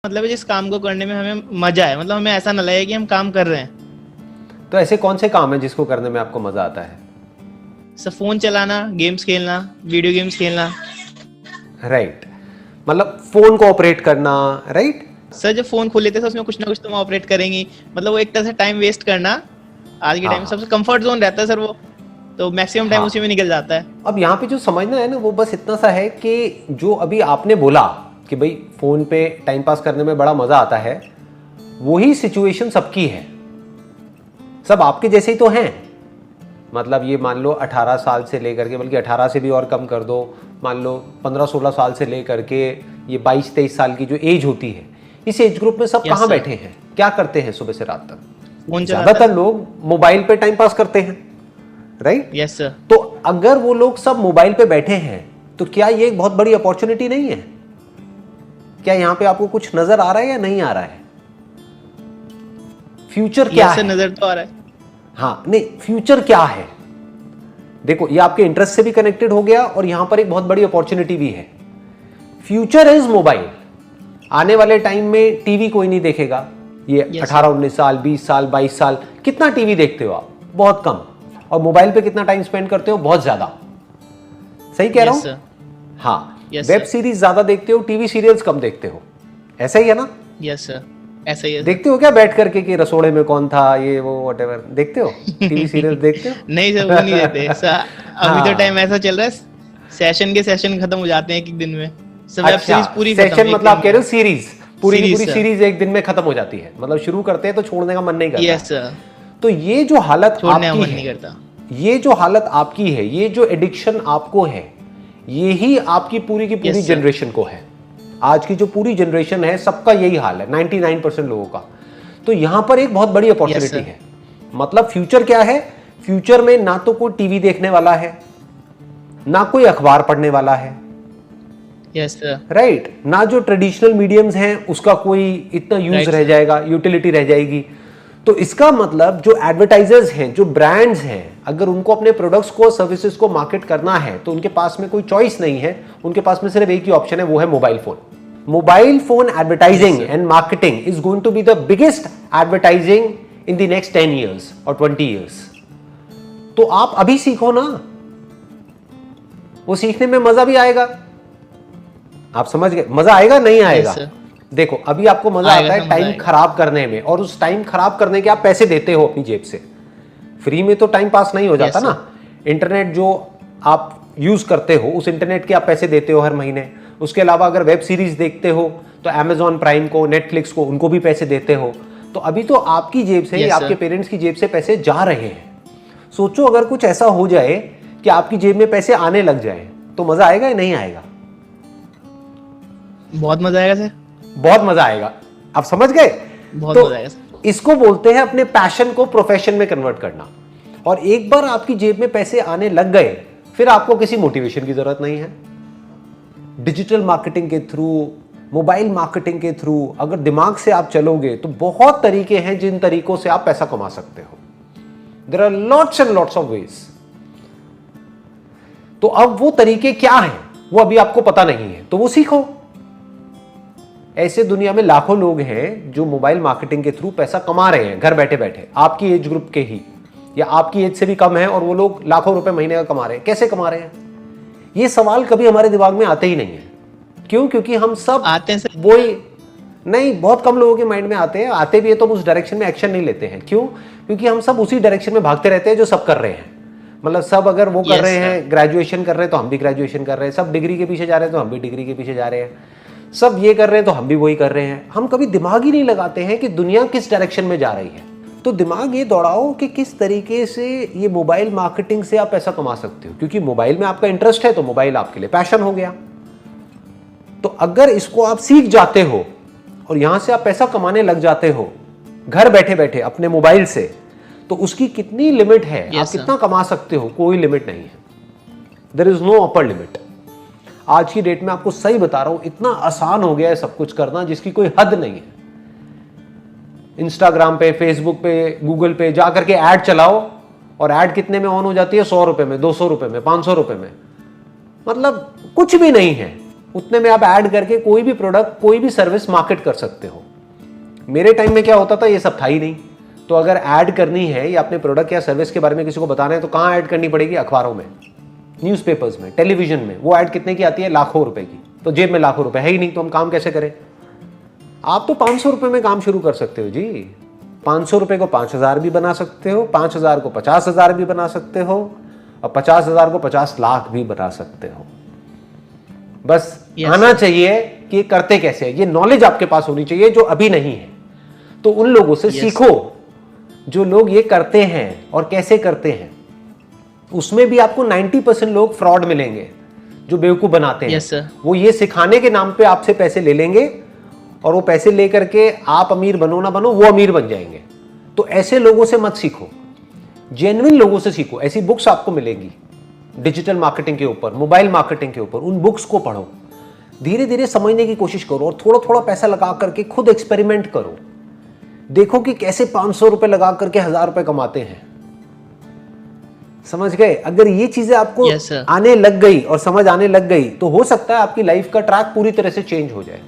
मतलब है जिस काम को करने में हमें मजा है, मतलब हमें ऐसा ना लगे कि हम काम कर रहे हैं। तो ऐसे कौन से काम है जिसको करने में आपको मजा आता है? सब फोन चलाना, गेम्स खेलना, वीडियो गेम्स खेलना। राइट, मतलब फोन को ऑपरेट करना, राइट। सर जब फोन खोल लेते हैं उसमें कुछ ना कुछ तुम ऑपरेट करेंगी, मतलब वो एक तरह से टाइम वेस्ट करना आज के हाँ टाइम में हाँ सबसे कंफर्ट जोन रहता है सर वो, तो मैक्सिमम टाइम उसी हाँ। में निकल जाता है। अब यहाँ पे जो समझना है ना वो बस इतना सा है कि जो अभी आपने बोला कि भाई फोन पे टाइम पास करने में बड़ा मजा आता है, वही सिचुएशन सबकी है, सब आपके जैसे ही तो हैं। मतलब ये मान लो 18 साल से लेकर के, बल्कि 18 से भी और कम कर दो, मान लो 15-16 साल से लेकर के ये 22-23 साल की जो एज होती है, इस एज ग्रुप में सब Yes, कहाँ sir. बैठे हैं, क्या करते हैं सुबह से रात तक? फोन चलाता ज्यादातर है। लोग मोबाइल पे टाइम पास करते हैं, राइट। Yes sir. तो अगर वो लोग सब मोबाइल पे बैठे हैं तो क्या ये एक बहुत बड़ी अपॉर्चुनिटी नहीं है? क्या यहां पे आपको कुछ नजर आ रहा है या नहीं आ रहा है? फ्यूचर क्या सर है? नजर तो आ रहा है। हाँ नहीं, फ्यूचर क्या है? देखो ये आपके इंटरेस्ट से भी कनेक्टेड हो गया और यहां पर एक बहुत बड़ी अपॉर्चुनिटी भी है। Future is mobile. आने वाले टाइम में टीवी कोई नहीं देखेगा। ये 18-19 साल, 20 साल, 22 साल, कितना टीवी देखते हो आप? बहुत कम। और मोबाइल पे कितना टाइम स्पेंड करते हो? बहुत ज्यादा। सही कह रहा हूं? हाँ। वेब सीरीज ज्यादा देखते हो, टीवी सीरियल्स कम देखते हो, ऐसा ही है ना? यस सर, ऐसा ही है। देखते हो क्या बैठ करके कि रसोड़े में कौन था, ये वो व्हाटएवर, देखते हो? टीवी सीरियल्स देखते हो? नहीं सर, वो नहीं देते सर। अभी तो टाइम ऐसा चल रहा है, सेशन के सेशन खत्म हो जाते हैं एक दिन में। सब वेब सीरीज पूरी खत्म। सेशन मतलब आप कह रहे हो सीरीज, पूरी की पूरी sir. सीरीज एक दिन में खत्म हो जाती है, मतलब शुरू करते हैं तो छोड़ने का मन नहीं करता। Yes sir. तो ये जो हालत छोड़ने का आपकी मन है, नहीं करता। ये जो हालत आपकी है, ये जो एडिक्शन आपको है, ये ही आपकी पूरी की पूरी जनरेशन को है। आज की जो पूरी जनरेशन है सबका यही हाल है, 99% लोगों का। तो यहां पर एक बहुत बड़ी अपॉर्चुनिटी है। मतलब फ्यूचर क्या है? फ्यूचर में ना तो कोई टीवी देखने वाला है, ना कोई अखबार पढ़ने वाला है, यस सर, राइट। ना जो ट्रेडिशनल मीडियम्स हैं उसका कोई इतना यूज रह जाएगा, यूटिलिटी रह जाएगी। तो इसका मतलब जो एडवर्टाइजर्स हैं, जो ब्रांड्स हैं, अगर उनको अपने प्रोडक्ट्स को, सर्विसेज को मार्केट करना है तो उनके पास में कोई चॉइस नहीं है, उनके पास में सिर्फ एक ही ऑप्शन है, वो है mobile phone. Mobile phone advertising and marketing is going to be the biggest advertising in the next 10 years और 20 years। तो आप अभी सीखो ना, वो सीखने में मजा भी आएगा। आप समझ गए? मजा आएगा नहीं आएगा? देखो अभी आपको मजा आता है टाइम खराब करने में, और उस टाइम खराब करने के आप पैसे देते हो अपनी जेब से। फ्री में तो टाइम पास नहीं हो जाता ना। इंटरनेट जो आप यूज करते हो, उस इंटरनेट के आप पैसे देते हो हर महीने। उसके अलावा अगर वेब सीरीज देखते हो तो Amazon प्राइम को, नेटफ्लिक्स को, उनको भी पैसे देते हो। तो अभी तो आपकी जेब से या आपके पेरेंट्स की जेब से पैसे जा रहे हैं। सोचो अगर कुछ ऐसा हो जाए कि आपकी जेब में पैसे आने लग जाए तो मजा आएगा या नहीं आएगा? बहुत मजा आएगा सर, बहुत मजा आएगा। आप समझ गए? बहुत मजा आएगा सर। इसको बोलते हैं अपने पैशन को प्रोफेशन में कन्वर्ट करना। और एक बार आपकी जेब में पैसे आने लग गए, फिर आपको किसी मोटिवेशन की जरूरत नहीं है। डिजिटल मार्केटिंग के थ्रू, मोबाइल मार्केटिंग के थ्रू अगर दिमाग से आप चलोगे तो बहुत तरीके हैं जिन तरीकों से आप पैसा कमा सकते हो। There are lots and lots of ways. तो अब वो तरीके क्या हैं वो अभी आपको पता नहीं है, तो वो सीखो। ऐसे दुनिया में लाखों लोग हैं जो मोबाइल मार्केटिंग के थ्रू पैसा कमा रहे हैं घर बैठे बैठे, आपकी एज ग्रुप के ही या आपकी एज से भी कम है, और वो लोग लाखों रुपए महीने का कमा रहे हैं। कैसे कमा रहे हैं? ये सवाल कभी हमारे दिमाग में आते ही नहीं है। क्यों? क्योंकि हम सब आते हैं सर, वही नहीं, बहुत कम लोगों के माइंड में आते हैं। आते भी है तो उस डायरेक्शन में एक्शन नहीं लेते हैं। क्यों? क्योंकि हम सब उसी डायरेक्शन में भागते रहते हैं जो सब कर रहे हैं। मतलब सब अगर वो कर रहे हैं, ग्रेजुएशन कर रहे हैं तो हम भी ग्रेजुएशन कर रहे हैं, सब डिग्री के पीछे जा रहे हैं तो हम भी डिग्री के पीछे जा रहे हैं, सब ये कर रहे हैं तो हम भी वही कर रहे हैं। हम कभी दिमाग ही नहीं लगाते हैं कि दुनिया किस डायरेक्शन में जा रही है। तो दिमाग ये दौड़ाओ कि किस तरीके से ये मोबाइल मार्केटिंग से आप पैसा कमा सकते हो। क्योंकि मोबाइल में आपका इंटरेस्ट है तो मोबाइल आपके लिए पैशन हो गया। तो अगर इसको आप सीख जाते हो और यहां से आप पैसा कमाने लग जाते हो घर बैठे बैठे अपने मोबाइल से, तो उसकी कितनी लिमिट है? आप कितना कमा सकते हो? कोई लिमिट नहीं है। There is no upper limit. आज की डेट में आपको सही बता रहा हूं, इतना आसान हो गया है सब कुछ करना जिसकी कोई हद नहीं है। इंस्टाग्राम पे, फेसबुक पे, गूगल पे जाकर के ऐड चलाओ, और ऐड कितने में ऑन हो जाती है? 100 रुपए में, 200 रुपए में, 500 रुपए में। मतलब कुछ भी नहीं है। उतने में आप ऐड करके कोई भी प्रोडक्ट, कोई भी सर्विस मार्केट कर सकते हो। मेरे टाइम में क्या होता था, ये सब था ही नहीं। तो अगर ऐड करनी है या अपने प्रोडक्ट या सर्विस के बारे में किसी को बताना है तो कहाँ ऐड करनी पड़ेगी? अखबारों में, न्यूज़पेपर्स में, टेलीविजन में। वो ऐड कितने की आती है? लाखों रुपए की। तो जेब में लाखों रुपए है ही नहीं, तो हम काम कैसे करें? आप तो 500 रुपए में काम शुरू कर सकते हो जी। 500 रुपए को 5000 भी बना सकते हो, 5000 को 50,000 भी बना सकते हो, और 50,000 को 50 लाख भी बना सकते हो। बस आना चाहिए कि ये करते कैसे है, ये नॉलेज आपके पास होनी चाहिए जो अभी नहीं है। तो उन लोगों से सीखो जो लोग ये करते हैं और कैसे करते हैं। उसमें भी आपको 90% लोग फ्रॉड मिलेंगे जो बेवकूफ बनाते हैं। वो ये सिखाने के नाम पे आपसे पैसे ले लेंगे और वो पैसे लेकर के आप अमीर बनो ना बनो, वो अमीर बन जाएंगे। तो ऐसे लोगों से मत सीखो, जेन्युइन लोगों से सीखो। ऐसी बुक्स आपको मिलेंगी डिजिटल मार्केटिंग के ऊपर, मोबाइल मार्केटिंग के ऊपर। उन बुक्स को पढ़ो, धीरे धीरे समझने की कोशिश करो और थोड़ा थोड़ा पैसा लगा करके खुद एक्सपेरिमेंट करो। देखो कि कैसे 500 रुपए लगा करके 1000 रुपए कमाते हैं। समझ गए? अगर ये चीजें आपको आने लग गई और समझ आने लग गई तो हो सकता है आपकी लाइफ का ट्रैक पूरी तरह से चेंज हो जाए।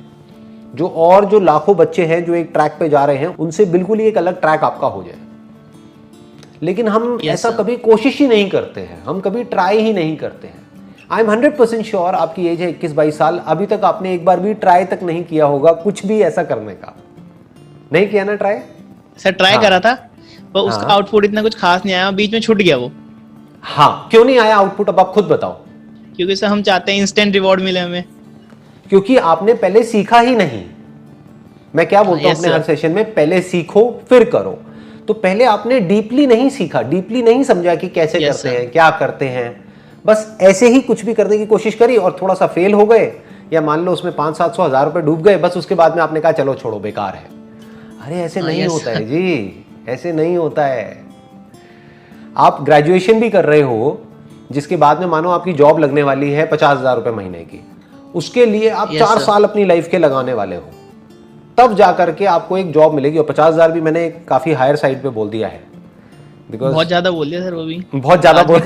जो लाखों बच्चे हैं जो एक ट्रैक पे जा रहे हैं, उनसे बिल्कुल ही एक अलग ट्रैक आपका हो जाए। लेकिन हम ऐसा कभी कोशिश ही नहीं करते हैं, हम कभी ट्राई ही नहीं करते हैं। आई एम 100% श्योर आपकी एज है 21-22 साल, अभी तक आपने एक बार भी ट्राई तक नहीं किया होगा कुछ भी ऐसा करने का। नहीं किया ना ट्राई? सर ट्राई करा था पर उसका आउटपुट इतना कुछ खास नहीं आया, बीच में छूट गया वो। हाँ, क्यों नहीं आया आउटपुट? अब आप खुद बताओ। क्योंकि सर हम चाहते हैं इंस्टेंट रिवॉर्ड मिले हमें। क्योंकि आपने पहले सीखा ही नहीं। मैं क्या बोलता हूं अपने हर सेशन में, पहले सीखो फिर करो। तो पहले आपने डीपली नहीं सीखा, डीपली नहीं समझा कि कैसे करते हैं, क्या करते हैं। बस ऐसे ही कुछ भी करने की कोशिश करी और थोड़ा सा फेल हो गए, या मान लो उसमें 500-700 हज़ार रुपए डूब गए, बस उसके बाद में आपने कहा चलो छोड़ो बेकार है। अरे ऐसे नहीं होता है जी, ऐसे नहीं होता है। आप ग्रेजुएशन भी कर रहे हो, जिसके बाद में मानो आपकी जॉब लगने वाली है 50,000 रुपए महीने की, उसके लिए आप 4 साल अपनी लाइफ के लगाने वाले हो, तब जाकर के आपको एक जॉब मिलेगी। और 50,000 भी मैंने काफी हायर साइड पे बोल दिया है, बिकॉज बहुत ज्यादा बोल दिया सर, वो भी बहुत ज्यादा बोल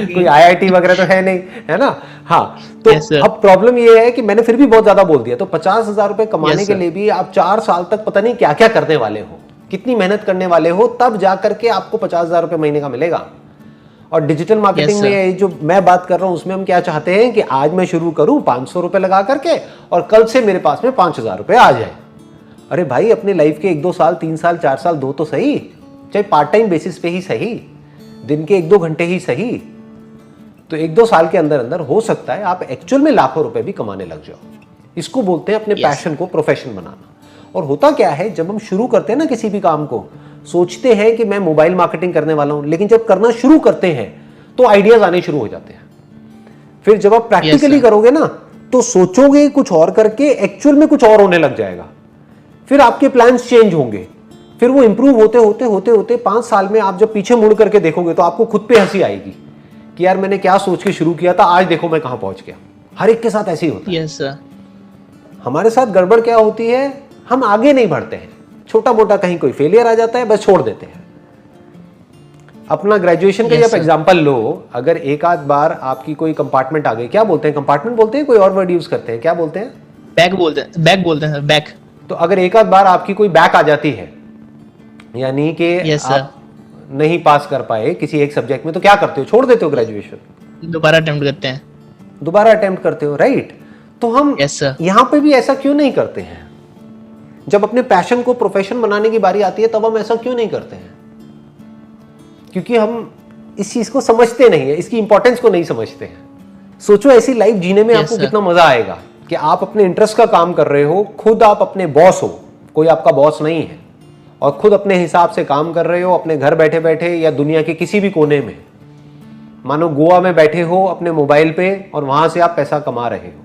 कोई IIT वगैरह तो है नहीं, है ना? हाँ, तो अब प्रॉब्लम ये है कि मैंने फिर भी बहुत ज्यादा बोल दिया। तो 50,000 रुपए कमाने के लिए भी आप 4 साल तक पता नहीं क्या क्या करने वाले हो, कितनी मेहनत करने वाले हो, तब जाकर के आपको 50,000 रुपए महीने का मिलेगा। और डिजिटल मार्केटिंग में जो मैं बात कर रहा हूं, उसमें हम क्या चाहते हैं कि आज मैं शुरू करूं 500 रुपए लगा करके और कल से मेरे पास में 5,000 रुपए आ जाए। अरे भाई, अपने लाइफ के 1-2 साल, 3 साल, 4 साल दो तो सही, चाहे पार्ट टाइम बेसिस पे ही सही, दिन के 1-2 घंटे ही सही। तो 1-2 साल के अंदर अंदर हो सकता है आप एक्चुअल में लाखों रुपए भी कमाने लग जाओ। इसको बोलते हैं अपने पैशन को प्रोफेशन बनाना। और होता क्या है, जब हम शुरू करते हैं ना किसी भी काम को, सोचते हैं कि मैं मोबाइल मार्केटिंग करने वाला हूं, लेकिन जब करना शुरू करते हैं तो आइडियाज आने शुरू हो जाते हैं। फिर जब आप प्रैक्टिकली करोगे ना, तो सोचोगे कुछ और करके एक्चुअल में कुछ और होने लग जाएगा। फिर आपके प्लान्स चेंज होंगे, फिर वो इंप्रूव होते होते होते होते 5 साल में आप जब पीछे मुड़ करके देखोगे तो आपको खुद पे हंसी आएगी कि यार मैंने क्या सोच के शुरू किया था, आज देखो मैं कहां पहुंच गया। हर एक के साथ ऐसे ही होता है। Yes sir. हमारे साथ गड़बड़ क्या होती है, हम आगे नहीं बढ़ते हैं, छोटा मोटा कहीं कोई फेलियर आ जाता है, बस छोड़ देते हैं। अपना ग्रेजुएशन का आप एग्जांपल लो, अगर एक आध बार आपकी कोई कंपार्टमेंट आ गई, क्या बोलते हैं, कंपार्टमेंट बोलते हैं, कोई और वर्ड यूज करते हैं, क्या बोलते हैं? बैक बोलते हैं, बैक बोलते हैं सर, बैक। तो अगर एक आध बार आपकी कोई बैक आ जाती है, यानी कि आप नहीं पास कर पाए किसी एक सब्जेक्ट में, तो क्या करते हो? छोड़ देते हो ग्रेजुएशन, दोबारा अटेम्प्ट करते हैं। दोबारा अटेम्प्ट करते हो, राइट? तो हम यहां पे भी ऐसा क्यों नहीं करते हैं? जब अपने पैशन को प्रोफेशन बनाने की बारी आती है तब हम ऐसा क्यों नहीं करते हैं? क्योंकि हम इस चीज को समझते नहीं है, इसकी इंपॉर्टेंस को नहीं समझते हैं। सोचो ऐसी लाइफ जीने में आपको कितना मजा आएगा कि आप अपने इंटरेस्ट का काम कर रहे हो, खुद आप अपने बॉस हो, कोई आपका बॉस नहीं है, और खुद अपने हिसाब से काम कर रहे हो, अपने घर बैठे बैठे या दुनिया के किसी भी कोने में। मानो गोवा में बैठे हो अपने मोबाइल पे और वहां से आप पैसा कमा रहे हो।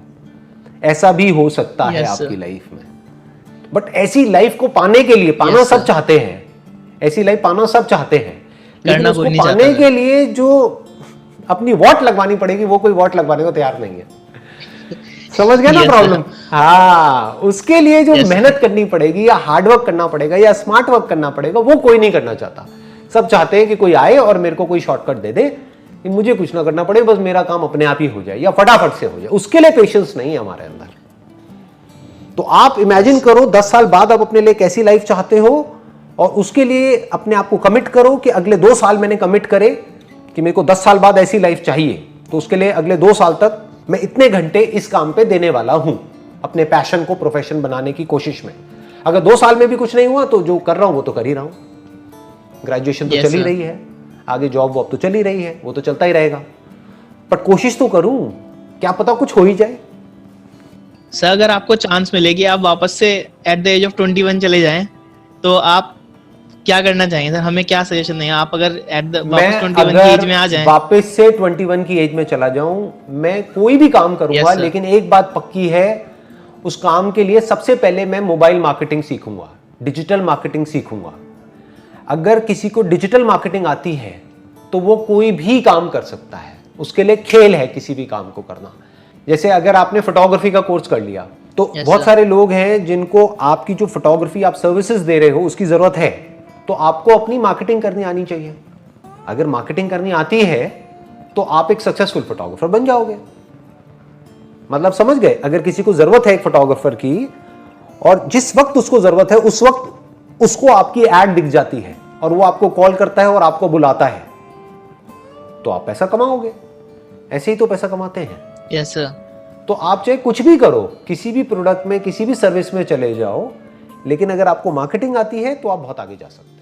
ऐसा भी हो सकता है आपकी लाइफ में। बट ऐसी लाइफ को पाने के लिए, पाना सब चाहते हैं, ऐसी लाइफ पाना सब चाहते हैं, लेकिन उसको पाने के लिए जो अपनी वॉट लगवानी पड़ेगी, वो कोई वॉट लगवाने को तैयार नहीं है। समझ गया ना प्रॉब्लम? हाँ, उसके लिए जो मेहनत करनी पड़ेगी या हार्डवर्क करना पड़ेगा या स्मार्ट वर्क करना पड़ेगा, वो कोई नहीं करना चाहता। सब चाहते हैं कि कोई आए और मेरे को कोई शॉर्टकट दे दे, कि मुझे कुछ ना करना पड़े, बस मेरा काम अपने आप ही हो जाए या फटाफट से हो जाए, उसके लिए पेशेंस नहीं है हमारे अंदर। तो आप इमेजिन करो 10 साल बाद आप अपने लिए कैसी लाइफ चाहते हो, और उसके लिए अपने आप को कमिट करो कि अगले 2 साल मैंने कमिट करे कि मेरे को 10 साल बाद ऐसी लाइफ चाहिए, तो उसके लिए अगले 2 साल तक मैं इतने घंटे इस काम पे देने वाला हूं, अपने पैशन को प्रोफेशन बनाने की कोशिश में। अगर 2 साल में भी कुछ नहीं हुआ तो जो कर रहा हूं वो तो कर ही रहा हूं। ग्रेजुएशन तो चल ही रही है, आगे जॉब वॉब तो चल ही रही है, वो तो चलता ही रहेगा, पर कोशिश तो करूं, क्या पता कुछ हो ही जाए। सर अगर आपको चांस मिलेगी आप वापस से एट द एज ऑफ 21 चले जाएं, तो आप क्या करना चाहेंगे सर? हमें क्या सजेशन देंगे आप अगर एट द वापस 21 की एज में आ जाएं? वापस से 21 की एज में चला जाऊं, मैं कोई भी काम करूंगा, लेकिन एक बात पक्की है, उस काम के लिए सबसे पहले मैं मोबाइल मार्केटिंग सीखूंगा, डिजिटल मार्केटिंग सीखूंगा। अगर किसी को डिजिटल मार्केटिंग आती है तो वो कोई भी काम कर सकता है, उसके लिए खेल है किसी भी काम को करना। जैसे अगर आपने फोटोग्राफी का कोर्स कर लिया तो बहुत सारे लोग हैं जिनको आपकी जो फोटोग्राफी आप सर्विसेज दे रहे हो उसकी जरूरत है, तो आपको अपनी मार्केटिंग करनी आनी चाहिए। अगर मार्केटिंग करनी आती है तो आप एक सक्सेसफुल फोटोग्राफर बन जाओगे। मतलब समझ गए? अगर किसी को जरूरत है एक फोटोग्राफर की, और जिस वक्त उसको जरूरत है उस वक्त उसको आपकी एड दिख जाती है और वो आपको कॉल करता है और आपको बुलाता है, तो आप पैसा कमाओगे। ऐसे ही तो पैसा कमाते हैं। Yes sir. तो आप चाहे कुछ भी करो, किसी भी प्रोडक्ट में, किसी भी सर्विस में चले जाओ, लेकिन अगर आपको मार्केटिंग आती है तो आप बहुत आगे जा सकते हैं।